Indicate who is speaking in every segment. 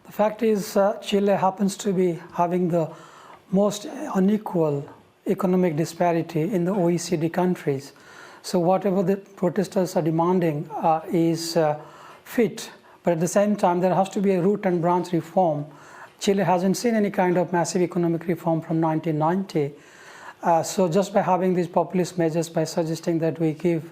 Speaker 1: The fact is, Chile happens to be having the most unequal economic disparity in the OECD countries. So whatever the protesters are demanding is fit, but at the same time there has to be a root and branch reform. Chile hasn't seen any kind of massive economic reform from 1990. So just by having these populist measures, by suggesting that we give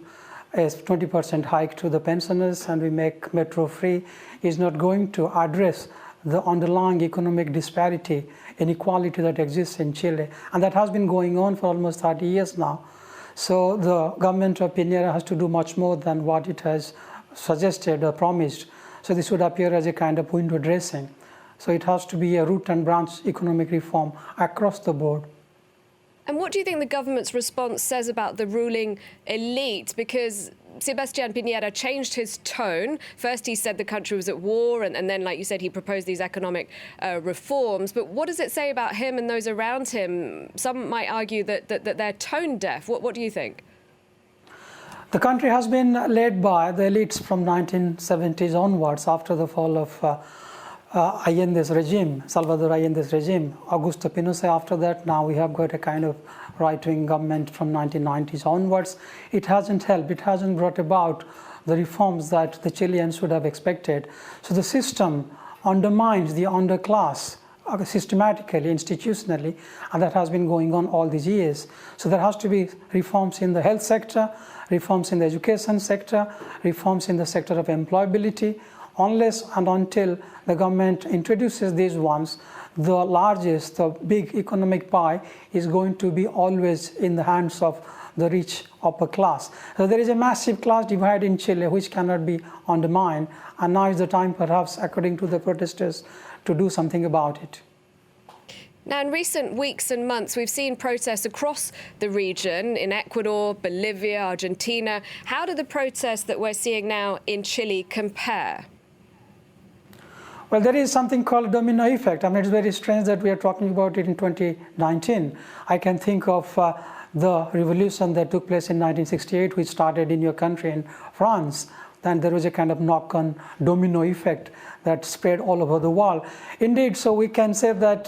Speaker 1: a 20% hike to the pensioners and we make metro free, is not going to address the underlying economic disparity, inequality that exists in Chile. And that has been going on for almost 30 years now. So the government of Piñera has to do much more than what it has suggested or promised. So this would appear as a kind of window dressing. So it has to be a root and branch economic reform across the board.
Speaker 2: And what do you think the government's response says about the ruling elite? Because Sebastián Piñera changed his tone. First, he said the country was at war, and then, like you said, he proposed these economic reforms. But what does it say about him and those around him? Some might argue that they're tone deaf. What do you think?
Speaker 1: The country has been led by the elites from 1970s onwards, after the fall of Allende's regime, Salvador Allende's regime, Augusto Pinochet after that. Now we have got a kind of right-wing government from 1990s onwards. It hasn't helped, it hasn't brought about the reforms that the Chileans would have expected. So the system undermines the underclass systematically, institutionally, and that has been going on all these years. So there has to be reforms in the health sector, reforms in the education sector, reforms in the sector of employability. Unless and until the government introduces these ones, the largest, the big economic pie is going to be always in the hands of the rich upper class. So there is a massive class divide in Chile which cannot be undermined, and now is the time, perhaps, according to the protesters, to do something about it.
Speaker 2: Now, in recent weeks and months, we've seen protests across the region, in Ecuador, Bolivia, Argentina. How do the protests that we're seeing now in Chile compare?
Speaker 1: Well, there is something called domino effect. I mean, it's very strange that we are talking about it in 2019. I can think of the revolution that took place in 1968, which started in your country, in France. Then there was a kind of knock-on domino effect that spread all over the world. Indeed, so we can say that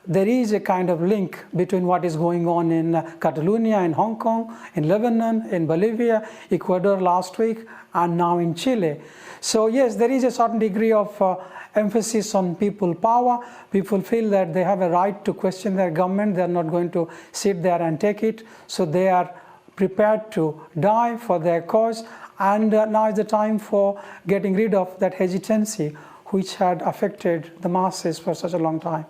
Speaker 1: there is a kind of link between what is going on in Catalonia, in Hong Kong, in Lebanon, in Bolivia, Ecuador last week, and now in Chile. So yes, there is a certain degree of emphasis on people power. People feel that they have a right to question their government. They are not going to sit there and take it. So they are prepared to die for their cause. And now is the time for getting rid of that hesitancy which had affected the masses for such a long time.